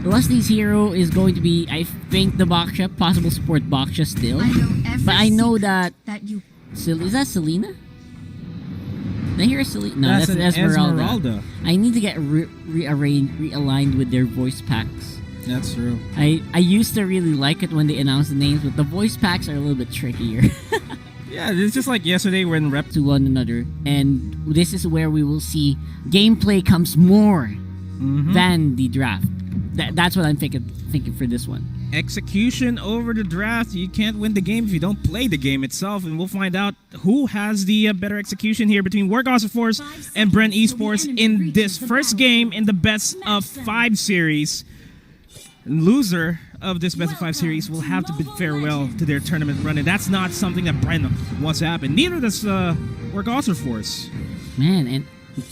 Leslie's hero is going to be, I think, the Baksha, possible support Baksha still. But I know that... Is that Selena? Did I hear Selena? No, that's Esmeralda. I need to get realigned with their voice packs. That's true. I used to really like it when they announced the names, but the voice packs are a little bit trickier. Yeah, it's just like yesterday when rep to one another, and this is where we will see gameplay comes more than the draft. That's what I'm thinking for this one. Execution over the draft. You can't win the game if you don't play the game itself, and we'll find out who has the better execution here between Work Auster Force and BREN Esports in this first game in the best of 5 series. Loser of this best of 5 series will have to bid farewell to their tournament run, and that's not something that BREN wants to happen. Neither does Work Auster Force. Man, and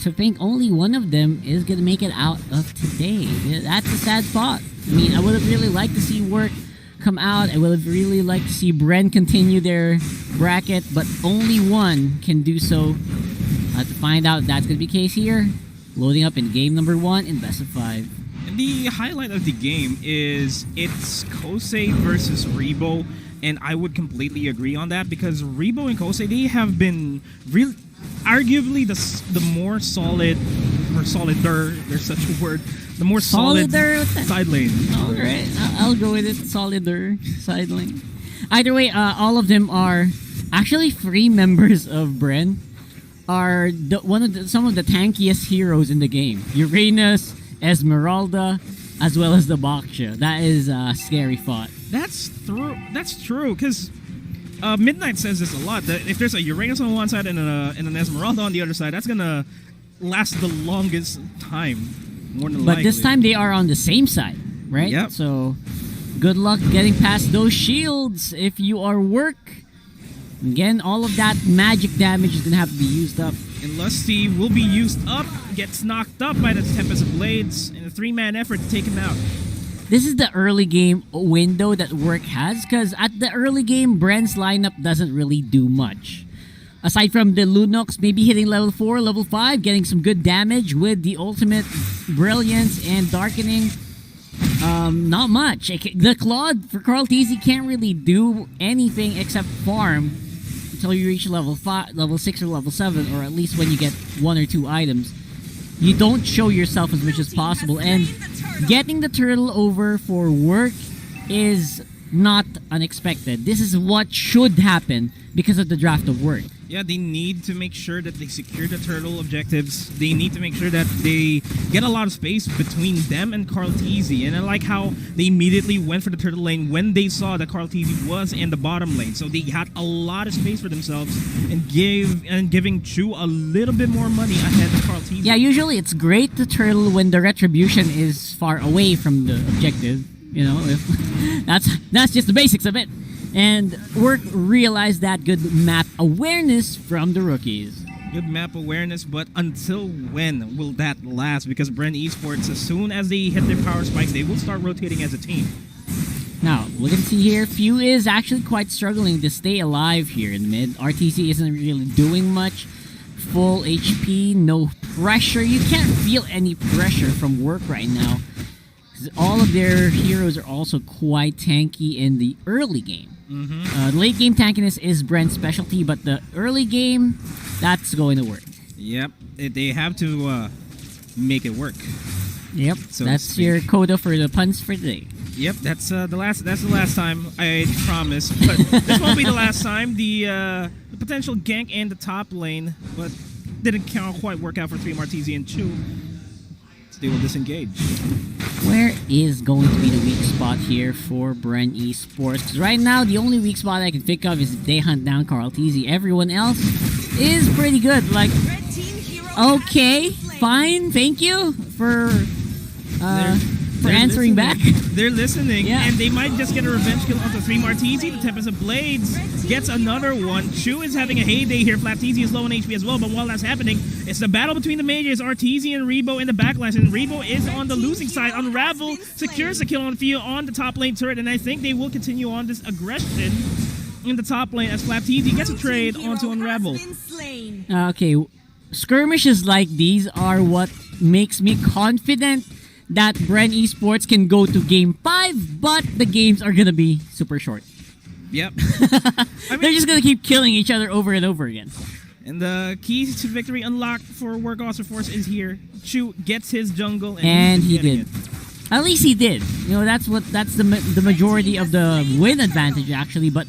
to think only one of them is going to make it out of today. That's a sad spot. I mean, I would have really liked to see Work come out. I would have really liked to see BREN continue their bracket, but only one can do so. To find out if that's going to be the case here, loading up in game number 1 in best of 5. And the highlight of the game is it's Kosei versus Rebo, and I would completely agree on that because Rebo and Kosei, they have been really, arguably the more solid, or solider, there's such a word, the more solid side lane. Alright, I'll go with it, solider side lane. Either way, all of them are actually 3 members of BREN are some of the tankiest heroes in the game. Uranus, Esmeralda, as well as the Baksha. That is a scary thought. That's true, because Midnight says this a lot, that if there's a Uranus on one side and an Esmeralda on the other side, that's gonna last the longest time, more than likely. But this time they are on the same side, right? Yep. So good luck getting past those shields if you are Work. Again, all of that magic damage is gonna have to be used up. And Lusty will be used up, gets knocked up by the Tempest of Blades in a 3-man effort to take him out. This is the early game window that Work has, because at the early game, BREN's lineup doesn't really do much. Aside from the Lunox maybe hitting level 4, level 5, getting some good damage with the ultimate Brilliance and Darkening, not much. The Claude for Carl TZ can't really do anything except farm until you reach level 5, level 6 or level 7, or at least when you get 1 or 2 items. You don't show yourself as much as possible, and getting the turtle over for Work is not unexpected. This is what should happen because of the draft of Work. Yeah, they need to make sure that they secure the turtle objectives. They need to make sure that they get a lot of space between them and Carl TZ. And I like how they immediately went for the turtle lane when they saw that Carl TZ was in the bottom lane. So they had a lot of space for themselves and giving Chu a little bit more money ahead of Carl TZ. Yeah, usually it's great to turtle when the retribution is far away from the objective. You know, that's just the basics of it. And Work realized that good map awareness from the rookies. Good map awareness, but until when will that last? Because BREN Esports, as soon as they hit their power spikes, they will start rotating as a team. Now, we can see here, Few is actually quite struggling to stay alive here in mid. RTC isn't really doing much. Full HP, no pressure. You can't feel any pressure from Work right now. All of their heroes are also quite tanky in the early game. Late game tankiness is BREN's specialty, but the early game, that's going to work. Yep, they have to make it work. Yep, so that's your coda for the puns for today. Yep, that's the last time, I promise. But this won't be the last time. The potential gank in the top lane, but didn't quite work out for 3 Martezi and Chu. So they will disengage. Where is going to be the weak spot here for BREN Esports? Because right now, the only weak spot I can think of is if they hunt down Carl TZ. Everyone else is pretty good. Like, okay, fine, thank you for answering back. They're listening, and they might just get a revenge kill onto 3 Martezi. The Tempest of Blades gets another one. Chu is having a heyday here. Flat TZ is low on HP as well, but while that's happening, it's the battle between the mages, RTZ and Rebo in the backlines, and Rebo is on the losing side. Unravel secures the kill on Fio on the top lane turret, and I think they will continue on this aggression in the top lane as Flat TZ gets a trade onto Unravel. Okay, skirmishes like these are what makes me confident that BREN Esports can go to Game 5, but the games are gonna be super short. Yep. They're just gonna keep killing each other over and over again. And the keys to victory unlocked for Work Auster Force is here. Chu gets his jungle, and he did. At least he did. You know, that's the majority of the win advantage actually. But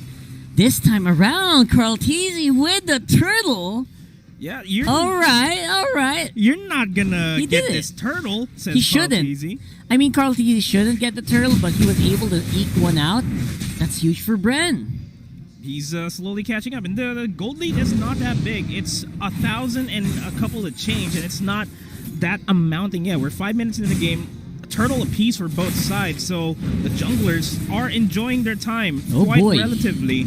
this time around, Carl Teasy with the turtle. Yeah, you're all right. You're not gonna get this turtle. Says He shouldn't. Teasy. I mean, Carl Teasy shouldn't get the turtle, but he was able to eke one out. That's huge for BREN. He's slowly catching up, and the gold lead is not that big. It's 1,000 and a couple of change, and it's not that amounting yet. We're 5 minutes into the game, a turtle apiece for both sides, so the junglers are enjoying their time quite relatively.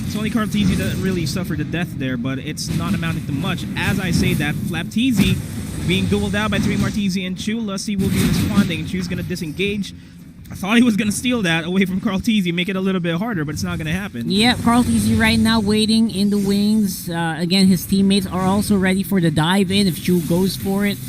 It's only Carl Teasy that really suffered a death there, but it's not amounting to much. As I say that, Flap Teasy being dueled out by 3 Marteezy and Chu. Lusty will be responding, and Chu's going to disengage. I thought he was going to steal that away from Carl Teasy, make it a little bit harder, but it's not going to happen. Yeah, Carl Teasy right now waiting in the wings. Again, his teammates are also ready for the dive in if Chu goes for it.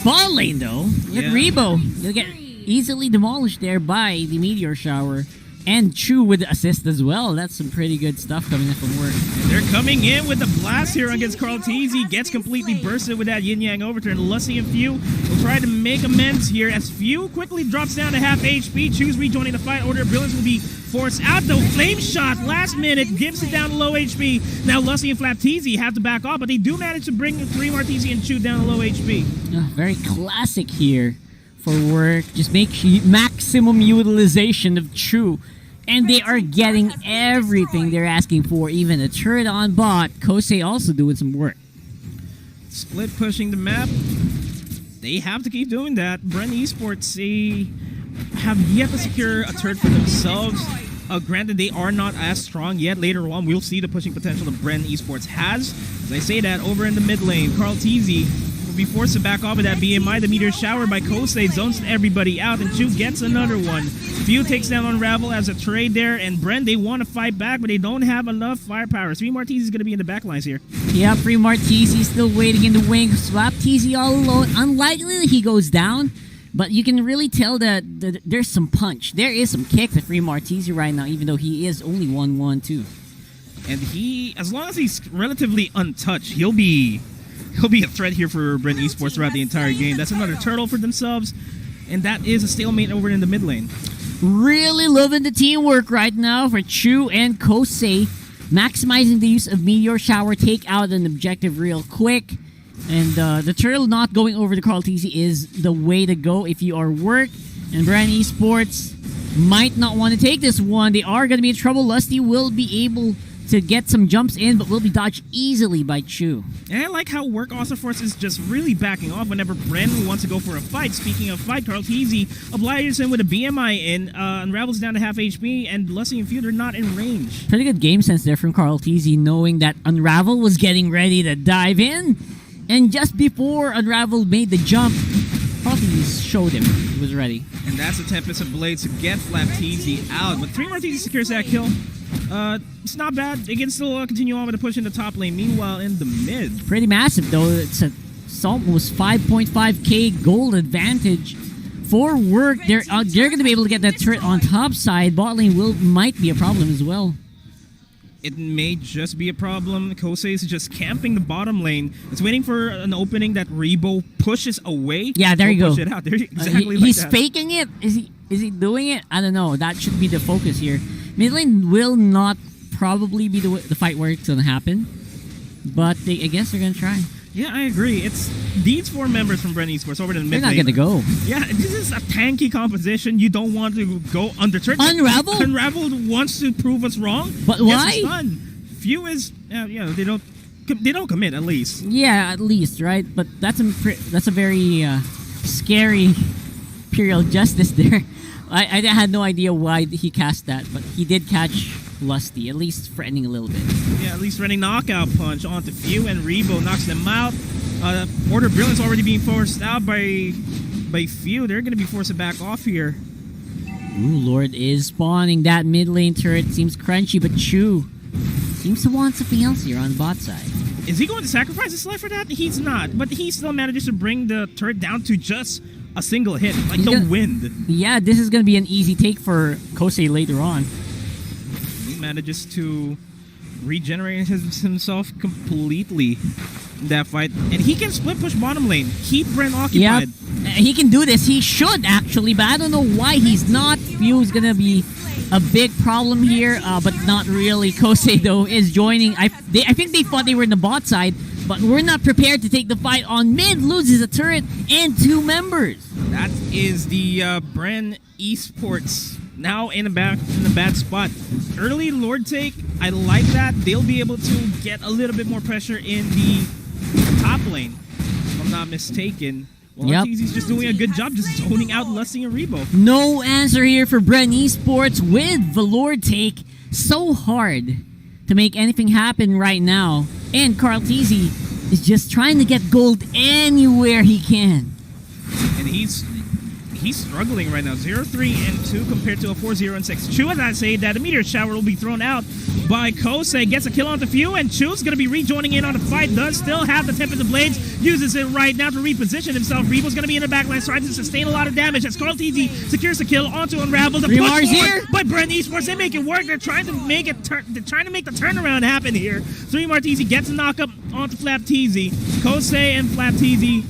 Ball lane, though. Look at Rebo. He'll get easily demolished there by the Meteor Shower. And Chu with the assist as well. That's some pretty good stuff coming in from Work. And they're coming in with the blast here against Carl Teasy. Gets completely bursted with that yin-yang overturn. Lusty and Few will try to make amends here as Few quickly drops down to half HP. Chu's rejoining the fight. Order of Brilliance will be forced out though. Flame shot last minute gives it down to low HP. Now Lusty and Flap Teasy have to back off, but they do manage to bring 3 Marteezy and Chu down to low HP. Very classic here for Work. Just make maximum utilization of Chu. And they are getting everything they're asking for, even a turret on bot. Kosei also doing some work. Split pushing the map. They have to keep doing that. BREN Esports, they have yet to secure a turret for themselves. Granted, they are not as strong yet. Later on, we'll see the pushing potential that BREN Esports has. As I say that, over in the mid lane, Carl Teasy will be forced to back off of that BMI. The Meteor Shower by Kosei zones everybody out, and Chu gets another one. Few takes down Unravel as a trade there, and BREN, they want to fight back, but they don't have enough firepower. 3 Marteezy is going to be in the back lines here. Yeah, 3 Marteezy still waiting in the wing. Swap Teasy all alone. Unlikely that he goes down, but you can really tell that there's some punch. There is some kick to 3 Marteezy right now, even though he is only 1-1-2. And he, as long as he's relatively untouched, he'll be a threat here for BREN Esports throughout the entire game. That's another turtle for themselves, and that is a stalemate over in the mid lane. Really loving the teamwork right now for Chu and Kosei. Maximizing the use of Meteor Shower, take out an objective real quick. And the turtle not going over the Carl Teasy is the way to go if you are Work. And BREN Esports might not want to take this one. They are going to be in trouble. Lusty will be able to get some jumps in, but will be dodged easily by Chu. And I like how Work Auster Force is just really backing off whenever BREN wants to go for a fight. Speaking of fight, Carl Teasy obliges him with a BMI in, unravels down to half HP, and Lusty and Feud are not in range. Pretty good game sense there from Carl Teasy, knowing that Unravel was getting ready to dive in. And just before Unravel made the jump, Carl Teasy showed him he was ready. And that's a Tempest of Blades to get Flap Teasy out. But 3 Marteezy secures that kill. It's not bad. They can still continue on with the push in the top lane. Meanwhile, in the mid, pretty massive though. It's almost 5.5k gold advantage for Work. They're going to be able to get that turret on top side. Bot lane might be a problem as well. It may just be a problem. Kosei is just camping the bottom lane. It's waiting for an opening that Rebo pushes away. Yeah, there you go. Push it out. There, exactly he's like that. faking it. Is he doing it? I don't know. That should be the focus here. Mid lane will not probably be the fight where it's going to happen. But I guess they're going to try. Yeah, I agree. It's these 4 members from BREN Esports over in the mid lane. They're not going to go. Yeah, this is a tanky composition. You don't want to go under turret. Unravel? Unravel wants to prove us wrong. But why? Few is, they don't commit at least. Yeah, at least, right? But that's a very scary Imperial Justice there. I had no idea why he cast that, but he did catch Lusty, at least threatening a little bit. Yeah, at least threatening knockout punch onto Few, and Rebo knocks them out. Order of Brilliance already being forced out by Few. They're going to be forced to back off here. Ooh, Lord is spawning. That mid lane turret seems crunchy, but Chu seems to want something else here on the bot side. Is he going to sacrifice his life for that? He's not, but he still manages to bring the turret down to just a single hit, like the wind. Yeah, this is going to be an easy take for Kosei later on. He manages to regenerate himself completely in that fight. And he can split push bottom lane, keep Bren occupied. Yep. He can do this. He should, actually, but I don't know why he's not. Few's going to be a big problem here, but not really. Kosei, though, is joining. I think they thought they were in the bot side, but we're not prepared to take the fight on mid. Loses a turret and 2 members. That is the BREN Esports now in a bad spot. Early Lord take, I like that. They'll be able to get a little bit more pressure in the top lane, if I'm not mistaken. Well, yep. Arteezy's just doing a good job just zoning out Lusty and Rebo. No answer here for BREN Esports with the Lord take. So hard to make anything happen right now. And Karl'Tzy is just trying to get gold anywhere he can. And he's struggling right now. 0-3 and 2 compared to a 4-0 and 6. Chu, as I say, that a meteor shower will be thrown out by Kosei. Gets a kill onto Few, and Chu's going to be rejoining in on the fight. Does still have the tip of the blades. Uses it right now to reposition himself. Rebo's going to be in the backline, trying to sustain a lot of damage as Karl'Tzy secures the kill onto Unravel. The push here by BREN Esports. They make it work. They're trying to make it. They're trying to make the turnaround happen here. 3 Marteezy gets a knockup onto Flapteezy. Kosei and Flapteezy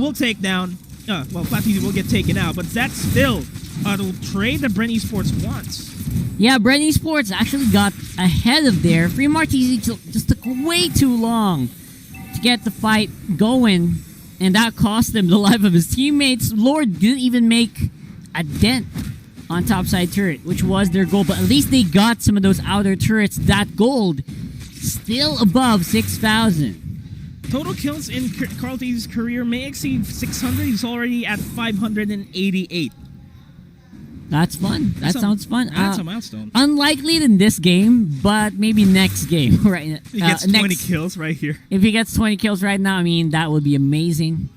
will take down. Well, Flapteezy will get taken out, but that's still the trade that BREN Esports wants. Yeah, BREN Esports actually got ahead of there. Free Marteezy just took way too long to get the fight going, and that cost him the life of his teammates. Lord didn't even make a dent on topside turret, which was their goal, but at least they got some of those outer turrets. That gold still above 6,000. Total kills in Karl'Tzy's career may exceed 600. He's already at 588. That's fun. That sounds fun. That's a milestone. Unlikely in this game, but maybe next game. Right? He gets 20 kills right here. If he gets 20 kills right now, I mean, that would be amazing.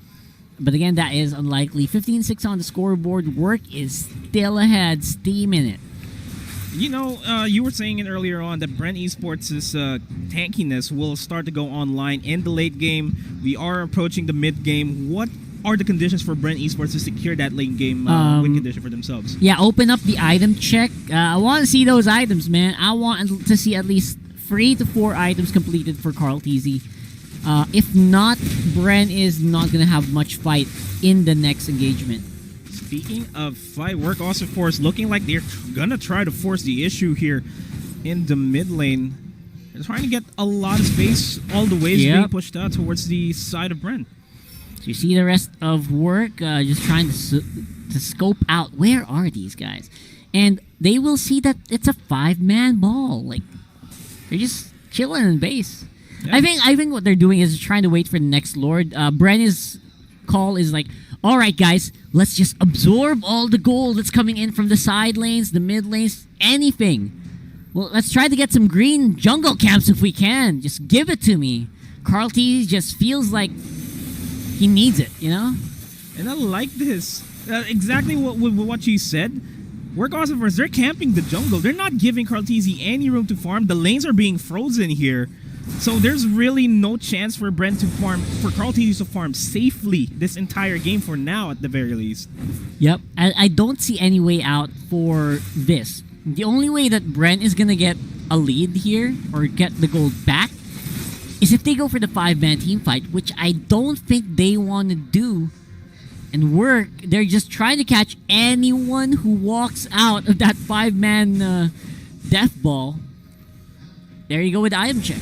But again, that is unlikely. 15-6 on the scoreboard. Work is still ahead. Steam in it. You know, you were saying it earlier on that BREN Esports' tankiness will start to go online in the late game. We are approaching the mid game. What are the conditions for BREN Esports to secure that late game win condition for themselves? Yeah, open up the item check. I want to see those items, man. I want to see at least 3 to 4 items completed for Karl'Tzy. If not, BREN is not going to have much fight in the next engagement. Speaking of fight, Work Auster Force looking like they're gonna try to force the issue here in the mid lane. They're trying to get a lot of space. All the waves being pushed out towards the side of BREN. So you see the rest of Work just trying to scope out where are these guys, and they will see that it's a 5-man ball. Like they're just chilling in base. Yeah. I think what they're doing is trying to wait for the next Lord. BREN's call is like, all right, guys, let's just absorb all the gold that's coming in from the side lanes, the mid lanes, anything. Well, let's try to get some green jungle camps if we can. Just give it to me. Karl'Tzy just feels like he needs it, you know? And I like this. Exactly what you said. Work Auster Force, they're camping the jungle. They're not giving Karl'Tzy any room to farm. The lanes are being frozen here. So there's really no chance for BREN to farm, for Karl'Tzy to farm safely this entire game for now at the very least. Yep, I don't see any way out for this. The only way that BREN is going to get a lead here, or get the gold back, is if they go for the 5-man team fight, which I don't think they want to do. And Work, they're just trying to catch anyone who walks out of that 5-man death ball. There you go with the item check.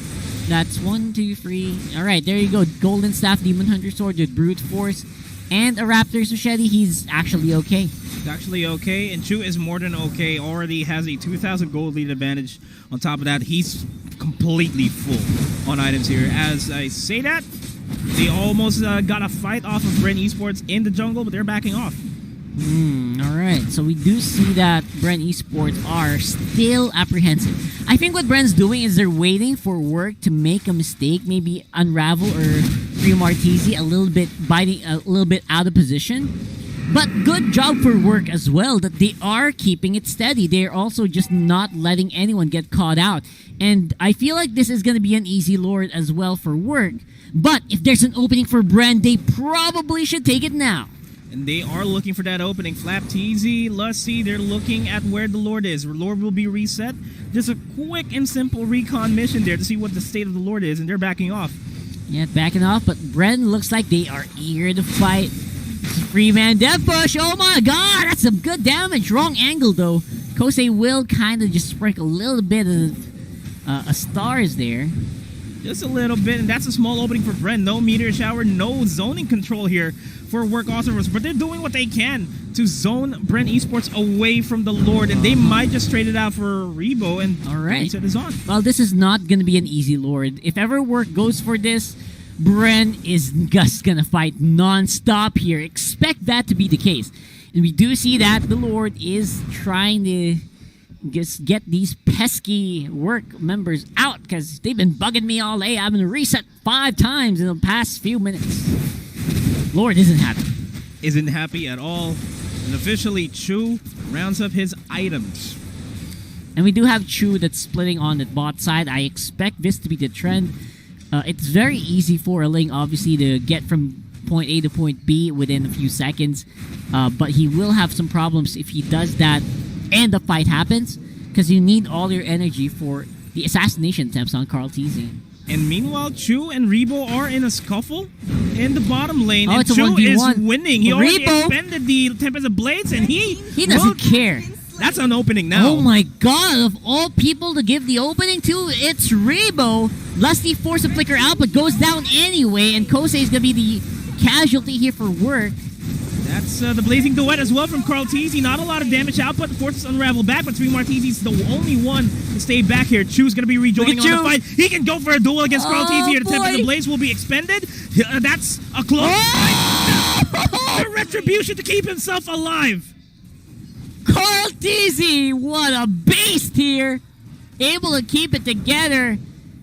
That's 1, 2, 3. Alright, there you go. Golden Staff, Demon Hunter Sword with Brute Force, and a Raptor's Machete. He's actually okay. He's actually okay, and Chu is more than okay. Already has a 2,000 gold lead advantage. On top of that, he's completely full on items here. As I say that, they almost got a fight off of BREN Esports in the jungle, but they're backing off. Alright, so we do see that BREN Esports are still apprehensive. I think what BREN's doing is they're waiting for Work to make a mistake, maybe Unravel or Free Marteezy a little bit out of position. But good job for Work as well, that they are keeping it steady. They're also just not letting anyone get caught out. And I feel like this is going to be an easy Lord as well for Work. But if there's an opening for BREN, they probably should take it now. And they are looking for that opening. Flap TZ, Lusty, they're looking at where the Lord is. The Lord will be reset. Just a quick and simple recon mission there to see what the state of the Lord is, and they're backing off. Yeah, backing off, but Bren looks like they are eager to fight. Three-man death push. Oh my god, that's some good damage. Wrong angle though. Kosei will kind of just sprinkle a little bit of stars there. Just a little bit, and that's a small opening for Bren. No meteor shower, no zoning control here for Work Auster, but they're doing what they can to zone BREN Esports away from the Lord, and they might just trade it out for Rebo, and all right, reset is on. Well, this is not going to be an easy Lord. If ever Work goes for this, Bren is just going to fight non-stop here. Expect that to be the case. And we do see that the Lord is trying to just get these pesky Work members out because they've been bugging me all day. I've been reset 5 times in the past few minutes. Lord isn't happy. Isn't happy at all. And officially, Chu rounds up his items. And we do have Chu that's splitting on the bot side. I expect this to be the trend. It's very easy for a Ling, obviously, to get from point A to point B within a few seconds. But he will have some problems if he does that and the fight happens, because you need all your energy for the assassination attempts on Carl TZ. And meanwhile, Chu and Rebo are in a scuffle in the bottom lane. Oh, and it's a Chu 1v1. is winning. He already Rebo, expended the Tempest of Blades, and he doesn't care. That's an opening now. Oh my god, of all people to give the opening to, it's Rebo. Lusty force a flicker out, but goes down anyway, and Kosei is going to be the casualty here for Work. That's the Blazing Duet as well from Carl TZ. Not a lot of damage output. Forces Unravel back, but 3 more TZ's the only one to stay back here. Chu's going to be rejoining on the fight. He can go for a duel against Carl TZ here. The Tempest of Blaze will be expended. That's a close fight. Retribution to keep himself alive. Carl TZ, what a beast here. Able to keep it together.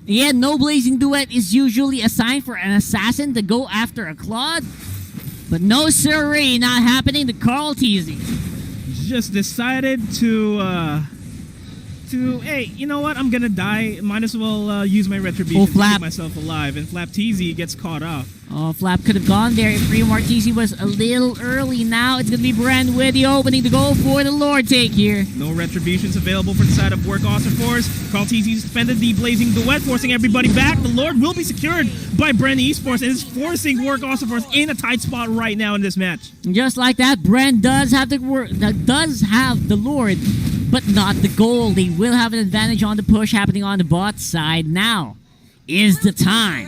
Yeah, no Blazing Duet is usually assigned for an assassin to go after a Claude. But no siree, not happening to Carl TZ. Just decided to hey, you know what? I'm gonna die. Might as well use my retribution to keep myself alive. And Flap TZ gets caught off. Oh, Flap could have gone there if Fremar TZ was a little early. Now it's gonna be Bren with the opening to go for the Lord take here. No retributions available for the side of Work Auster Force. Carl TZ suspended the Blazing Duet, forcing everybody back. The Lord will be secured by BREN Esports and is forcing Work Auster Force in a tight spot right now in this match. Just like that, Bren does have the Lord, but not the goal. They will have an advantage on the push happening on the bot side. Now is the time.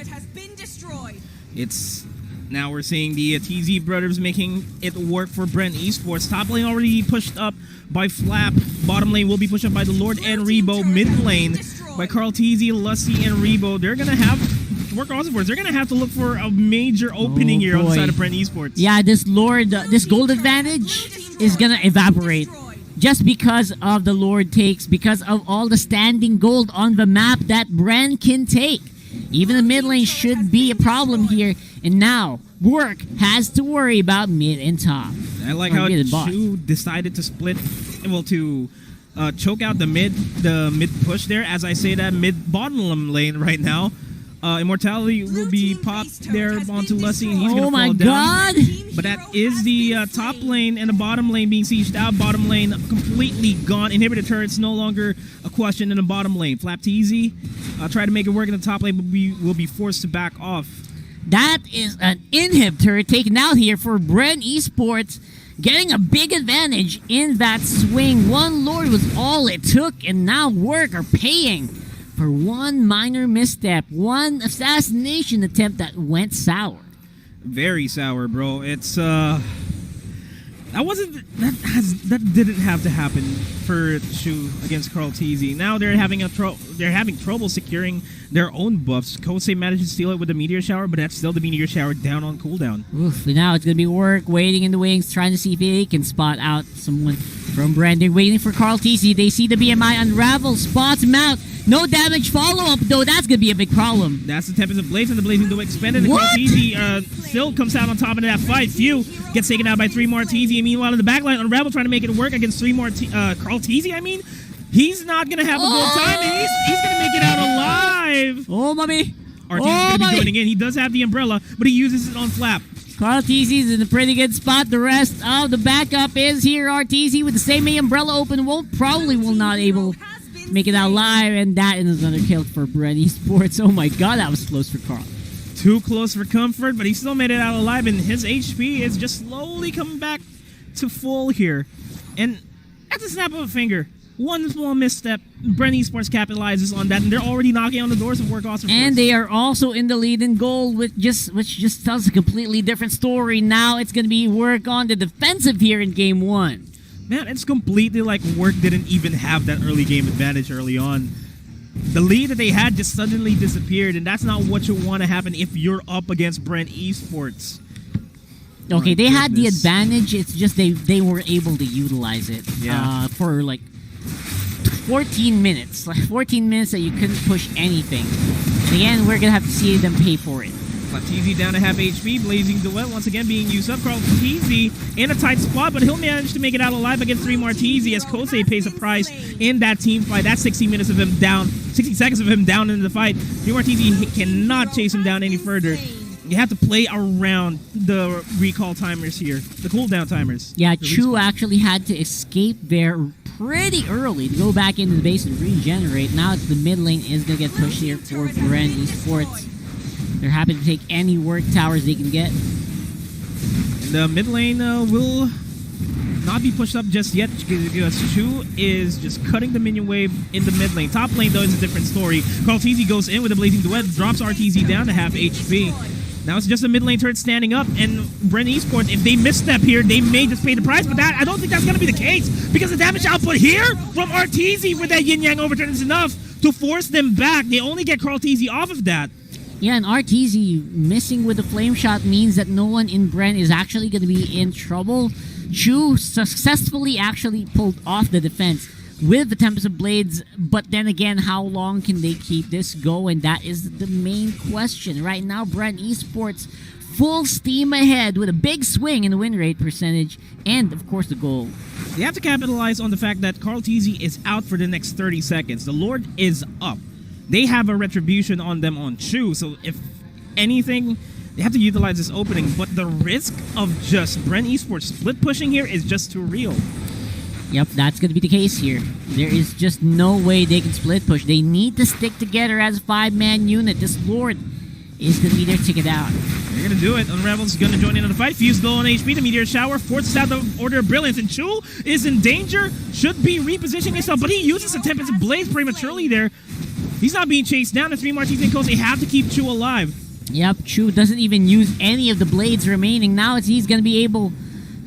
It's now we're seeing the TZ brothers making it work for BREN Esports. Top lane already pushed up by Flap. Bottom lane will be pushed up by the Lord and Rebo. Mid lane by Carl TZ, Lusty, and Rebo. They're gonna have Work Auster Force. They're gonna have to look for a major opening here on the side of BREN Esports. Yeah, this Lord, this gold advantage is gonna evaporate. Just because of the Lord takes, because of all the standing gold on the map that Bren can take. Even the mid lane should be a problem here. And now, Work has to worry about mid and top. I like how Chu decided to split, well, to choke out the mid push there. As I say that, mid bottom lane right now. Immortality will be popped there onto Lusty, and he's going to fall down. But that is the top lane and the bottom lane being sieged out. Bottom lane completely gone. Inhibitor turret's no longer a question in the bottom lane. Flap TZ try to make it work in the top lane, but we will be forced to back off. That is an inhib turret taken out here for BREN Esports, getting a big advantage in that swing. One Lord was all it took, and now Work are paying for one minor misstep, one assassination attempt that went sour. Very sour, bro. It's that didn't have to happen for Chu against Carl TZ. Now they're having trouble securing their own buffs. Kosei managed to steal it with the meteor shower, but that's still the meteor shower down on cooldown. Oof, but now it's gonna be Work waiting in the wings, trying to see if he can spot out someone from BREN. They're waiting for Carl TZ. They see the BMI unravel, spots him out. No damage follow-up, though. That's going to be a big problem. That's the Tempest of Blaze and the Blazing Duet expended. Carl TZ still comes out on top of that fight. Few gets taken out by 3 more TZ. And meanwhile, in the backline, Unravel trying to make it work against 3 more Carl TZ. I mean, he's not going to have a good time, and he's going to make it out alive. Oh, mommy. RT is going to be joining in. He does have the umbrella, but he uses it on Flap. Carl TZ's in a pretty good spot. The rest of the backup is here. RTZ with the same umbrella open. Probably will not able to make it out live. And that is another kill for BREN Esports. Oh my god, that was close for Carl. Too close for comfort, but he still made it out alive. And his HP is just slowly coming back to full here. And at the snap of a finger, one small misstep, BREN Esports capitalizes on that, and they're already knocking on the doors of Work Auster. And they are also in the lead in goal, which just tells a completely different story. Now it's going to be Work on the defensive here in Game 1. Man, it's completely like Work didn't even have that early game advantage early on. The lead that they had just suddenly disappeared, and that's not what you want to happen if you're up against BREN Esports. Okay, they had the advantage. It's just they were able to utilize it for like 14 minutes. Like 14 minutes that you couldn't push anything. Again, we're going to have to see them pay for it. TZ down to half HP. Blazing Duet once again being used up. Carl TZ in a tight spot, but he'll manage to make it out alive against 3 more TZ as Kosei pays a price in that team fight. That's 60 minutes of him down. 60 seconds of him down in the fight. 3 more TZ cannot chase him down any further. You have to play around the recall timers here, the cooldown timers. Yeah, Chu actually had to escape there pretty early to go back into the base and regenerate. Now the mid lane is going to get pushed here for BREN Esports. They're happy to take any work towers they can get. And the mid lane will not be pushed up just yet because Chu is just cutting the minion wave in the mid lane. Top lane, though, is a different story. Carl TZ goes in with a Blazing Duet, drops RTZ down to half HP. Now it's just a mid lane turret standing up, and BREN Esports, if they misstep here, they may just pay the price, but I don't think that's going to be the case, because the damage output here from RTZ with that yin-yang overturn is enough to force them back. They only get Carl TZ off of that. Yeah, and RTZ missing with the flame shot means that no one in BREN is actually going to be in trouble. Chu successfully actually pulled off the defense with the Tempest of Blades, but then again, how long can they keep this going? That is the main question. Right now, BREN Esports full steam ahead with a big swing in the win rate percentage and, of course, the goal. They have to capitalize on the fact that Carl TZ is out for the next 30 seconds. The Lord is up. They have a retribution on them on Chu, so if anything, they have to utilize this opening, but the risk of just BREN Esports split pushing here is just too real. Yep, that's going to be the case here. There is just no way they can split push. They need to stick together as a 5-man unit. This Lord is going to be their ticket out. They're going to do it. Unravel's going to join in on the fight. Fuse low on HP. The Meteor Shower forces out the Order of Brilliance. And Chu is in danger. Should be repositioning himself, but he uses a Tempest of Blaze prematurely there. He's not being chased down. The 3 Martins and Coast, they have to keep Chu alive. Yep, Chu doesn't even use any of the blades remaining. Now he's going to be able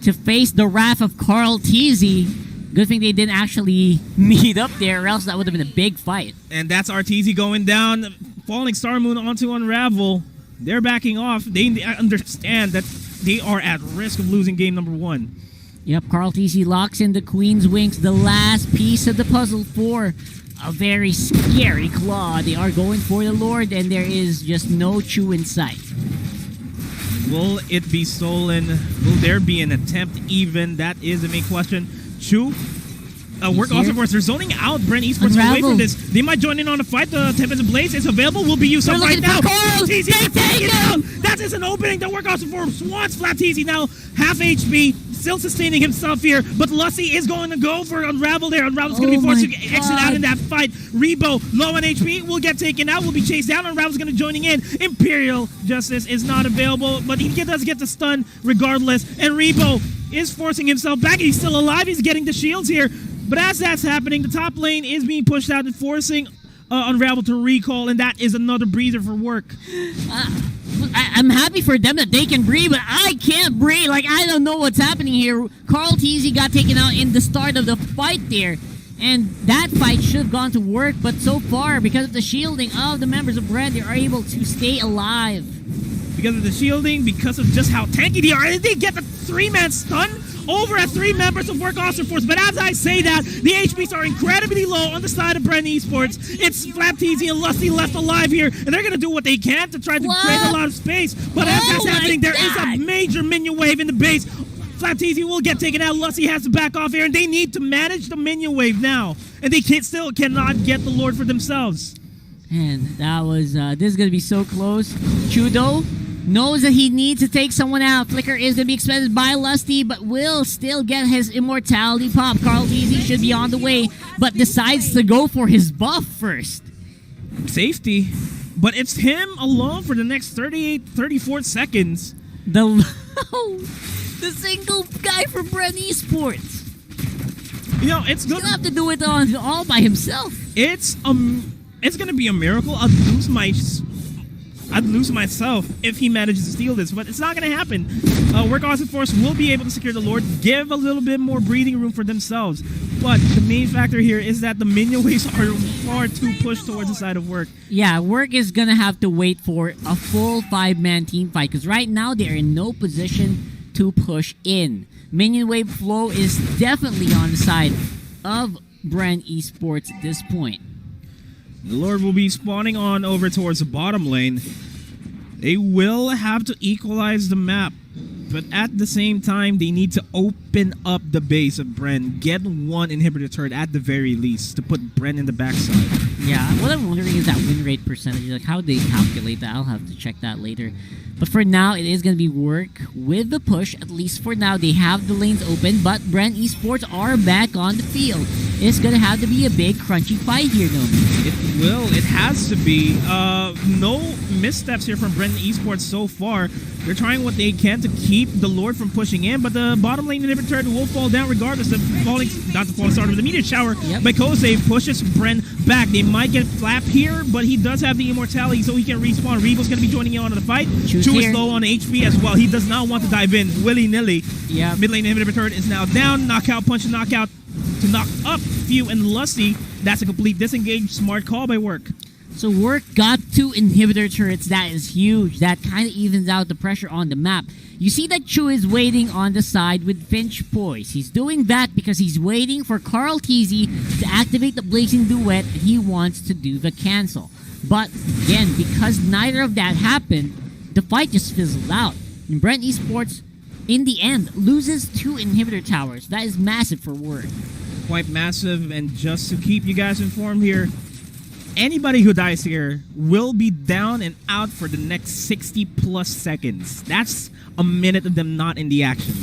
to face the wrath of Carl TZ. Good thing they didn't actually meet up there, or else that would have been a big fight. And that's RTZ going down, falling Star Moon onto Unravel. They're backing off. They understand that they are at risk of losing game number 1. Yep, Carl TZ locks in the Queen's Wings, the last piece of the puzzle for a very scary claw. They are going for the Lord, and there is just no Chu in sight. Will it be stolen? Will there be an attempt even? That is the main question. Chu, Work Auster, they're zoning out BREN Esports away from this. They might join in on the fight. The Tempest of Blaze is available. Will be used up right now. TZ take it out. That is an opening. The Work Auster wants Flat TZ now. Half HP, still sustaining himself here. But Lussie is going to go for Unravel there. Unravel's going to be forced to exit out in that fight. Rebo, low on HP, will get taken out. Will be chased down. Unravel's going to joining in. Imperial Justice is not available, but he does get the stun regardless. And Rebo is forcing himself back. He's still alive. He's getting the shields here. But as that's happening, the top lane is being pushed out and forcing Unravel to recall, and that is another breather for Work. I'm happy for them that they can breathe, but I can't breathe. Like, I don't know what's happening here. Carl TZ got taken out in the start of the fight there, and that fight should have gone to Work, but so far, because of the shielding of the members of BREN, they are able to stay alive. Because of the shielding, because of just how tanky they are, and they get the 3-man stun over at 3 members of Work Auster Force. But as I say that, the HPs are incredibly low on the side of BREN Esports. It's Flap TZ and Lusty left alive here, and they're going to do what they can to try to create a lot of space. But as that's happening, there is a major minion wave in the base. Flap TZ will get taken out. Lusty has to back off here, and they need to manage the minion wave now. And they still cannot get the Lord for themselves. And that was, this is going to be so close. Chudo Knows that he needs to take someone out. Flicker is going to be expended by Lusty, but will still get his immortality pop. Carl Teasy should be on the way, but decides to go for his buff first. Safety. But it's him alone for the next 34 seconds. The single guy from BREN Esports. You know, it's He's gonna have to do it all by himself. It's gonna be a miracle. I'd lose myself if he manages to steal this, but it's not gonna happen. Workhorse Force will be able to secure the Lord, give a little bit more breathing room for themselves. But the main factor here is that the minion waves are far too pushed towards the side of Work. Yeah, Work is gonna have to wait for a full 5-man team fight because right now they're in no position to push in. Minion wave flow is definitely on the side of BREN Esports at this point. The Lord will be spawning on over towards the bottom lane. They will have to equalize the map, but at the same time, they need to open up the base of BREN. Get one inhibitor turret at the very least to put BREN in the backside. Yeah, what I'm wondering is that win rate percentage. Like, how they calculate that? I'll have to check that later. But for now, it is going to be Work with the push. At least for now, they have the lanes open, but BREN Esports are back on the field. It's going to have to be a big, crunchy fight here, Nomi. It will. It has to be. No missteps here from BREN Esports so far. They're trying what they can to keep the Lord from pushing in, but the bottom lane inhibitor turret will fall down regardless of falling, not the fall start of the meteor shower. Yep. By Kosei pushes BREN back. They might get Flap here, but he does have the immortality, so he can respawn. Revo's going to be joining in on the fight. Chu is low on HP as well. He does not want to dive in willy-nilly. Yeah. Mid lane inhibitor turret is now down. Knockout, punch, and knockout to knock up Few and Lusty. That's a complete disengage. Smart call by Work. So Work got 2 inhibitor turrets. That is huge. That kind of evens out the pressure on the map. You see that Chu is waiting on the side with Finch Poise. He's doing that because he's waiting for Carl Teasy to activate the Blazing Duet and he wants to do the cancel. But again, because neither of that happened, the fight just fizzled out. And BREN Esports, in the end, loses 2 inhibitor towers. That is massive for Work. Quite massive, and just to keep you guys informed here, anybody who dies here will be down and out for the next 60+ seconds. That's a minute of them not in the action.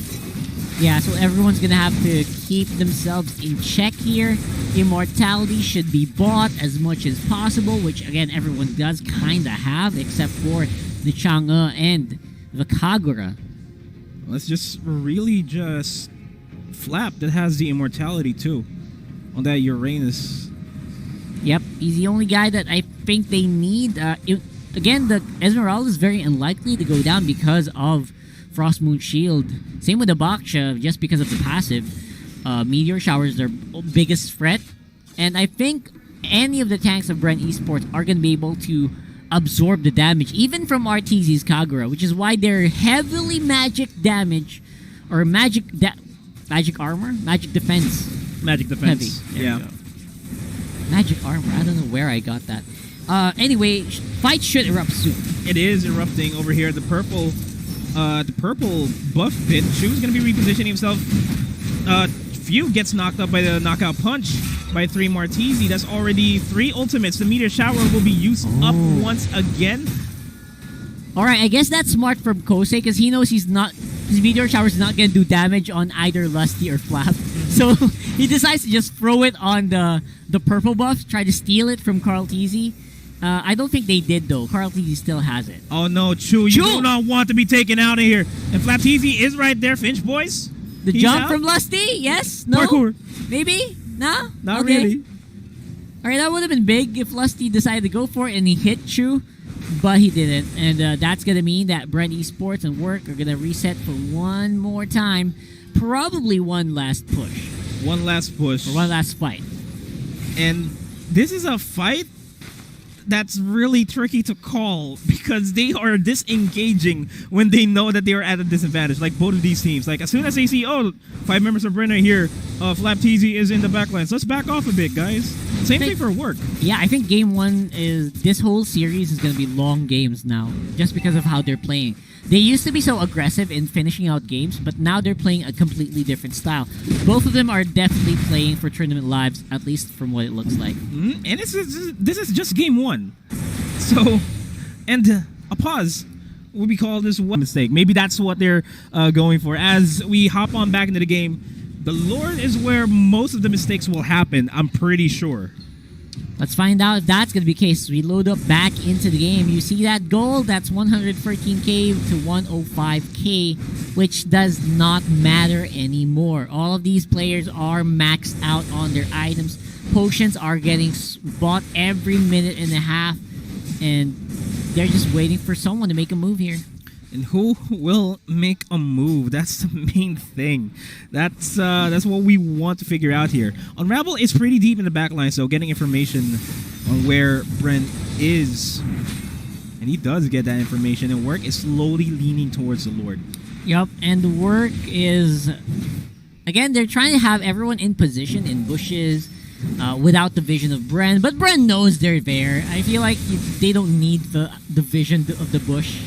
Yeah, so everyone's gonna have to keep themselves in check here. Immortality should be bought as much as possible, which again everyone does kinda have, except for the Chang'e and the Kagura. Let's just really just Flap that has the immortality too on that Uranus. Yep, he's the only guy that I think they need. Again, the Esmeralda is very unlikely to go down because of Frost Moon Shield. Same with the Baksha, just because of the passive. Meteor Shower is their biggest threat. And I think any of the tanks of BREN Esports are going to be able to absorb the damage, even from RTZ's Kagura, which is why they're heavily magic damage, or magic armor? Magic defense. Magic defense. Heavy. Yeah. Magic armor. I don't know where I got that. Anyway, fight should erupt soon. It is erupting over here. The purple buff pit. Chu's going to be repositioning himself. Few gets knocked up by the knockout punch by 3 Martisi. That's already 3 ultimates. The meteor shower will be used up once again. Alright, I guess that's smart from Kosei because he knows his meteor shower is not going to do damage on either Lusty or Flap. So he decides to just throw it on the purple buff, try to steal it from Carl Teasy. I don't think they did though. Carl Teasy still has it. Oh no, Chu, you do not want to be taken out of here. And Flap Teasy is right there, Finch boys. The jump from Lusty? Yes? No? Parkour. Maybe? No? Not really. Alright, that would have been big if Lusty decided to go for it and he hit Chu. But he didn't. And that's going to mean that BREN Esports and Work are going to reset for one more time. Probably one last push. One last push. Or one last fight. And this is a fight that's really tricky to call because they are disengaging when they know that they are at a disadvantage, like both of these teams. Like as soon as they see, 5 members of BREN are here, Flap TZ is in the backline, so let's back off a bit, guys. Same thing for Work. Yeah, I think game 1 is, this whole series is going to be long games now, just because of how they're playing. They used to be so aggressive in finishing out games, but now they're playing a completely different style. Both of them are definitely playing for tournament lives, at least from what it looks like. And this is just game 1. So, and a pause. will be called as one mistake. Maybe that's what they're going for. As we hop on back into the game, the Lord is where most of the mistakes will happen, I'm pretty sure. Let's find out if that's going to be the case. We load up back into the game. You see that gold? That's 113k to 105k, which does not matter anymore. All of these players are maxed out on their items. Potions are getting bought every minute and a half, and they're just waiting for someone to make a move here. And who will make a move? That's the main thing. That's what we want to figure out here. Unravel is pretty deep in the back line, so getting information on where BREN is. And he does get that information, and Work is slowly leaning towards the Lord. Yup, and the Work is... Again, they're trying to have everyone in position in bushes without the vision of BREN, but BREN knows they're there. I feel like they don't need the vision of the bush.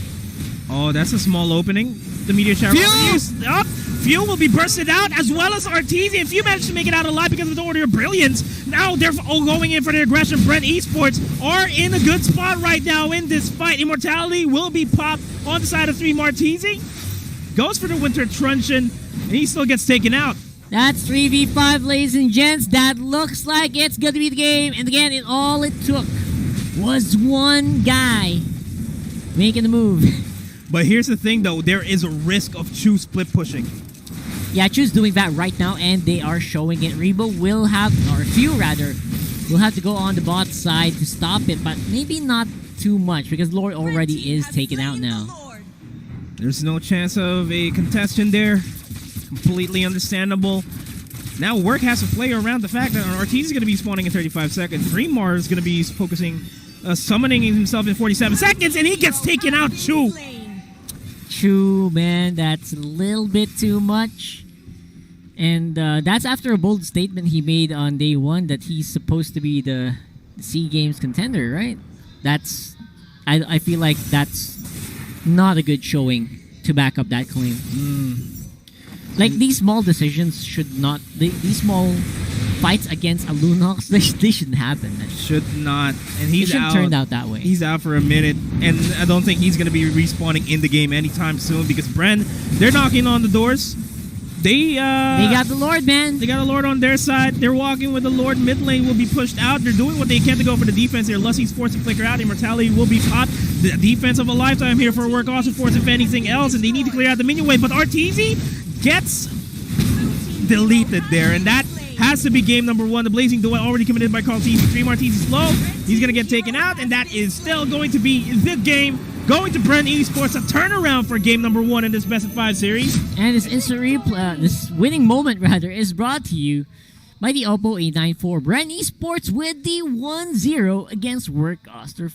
Oh, that's a small opening. The meteor shower. Fuel will be bursted out, as well as Arteezy. If you manage to make it out alive because of the Order of Brilliance, now they're all going in for the aggression. BREN Esports are in a good spot right now in this fight. Immortality will be popped on the side of 3. Arteezy goes for the Winter Truncheon, and he still gets taken out. That's 3v5, ladies and gents. That looks like it's going to be the game. And again, all it took was one guy making the move. But here's the thing, though. There is a risk of Chu split pushing. Yeah, Chu's doing that right now, and they are showing it. Rebo will have, or Few rather, will have to go on the bot side to stop it, but maybe not too much, because Lord already is taken out now. There's no chance of a contestant there. Completely understandable. Now Work has to play around the fact that Arteezy is going to be spawning in 35 seconds. Dreammar is going to be focusing, summoning himself in 47 seconds, and he gets taken out, Chu. Chu, man, that's a little bit too much. And that's after a bold statement he made on day one that he's supposed to be the SEA Games contender, right? That's, I feel like that's not a good showing to back up that claim. Like, these small decisions should not, these small fights against a Lunox, they shouldn't happen. Should not. And he's out. Turned out that way. He's out for a minute, and I don't think he's going to be respawning in the game anytime soon because BREN, they're knocking on the doors. They got the Lord, man. They got a Lord on their side. They're walking with the Lord. Mid lane will be pushed out. They're doing what they can to go for the defense here. Lusty's forced to flicker out. Immortality will be popped. The defense of a lifetime here for Work also forced if anything else, and they need to clear out the minion wave. But Arteezy gets deleted there, and that has to be game number 1. The Blazing Duel already committed by Carl Teasy. Dream Arteezy's low. He's going to get taken out, and that is still going to be the game. Going to BREN Esports, a turnaround for game number 1 in this best of 5 series. And this instant replay, this winning moment rather, is brought to you by the Oppo A94. BREN Esports with the 1-0 against Work Auster.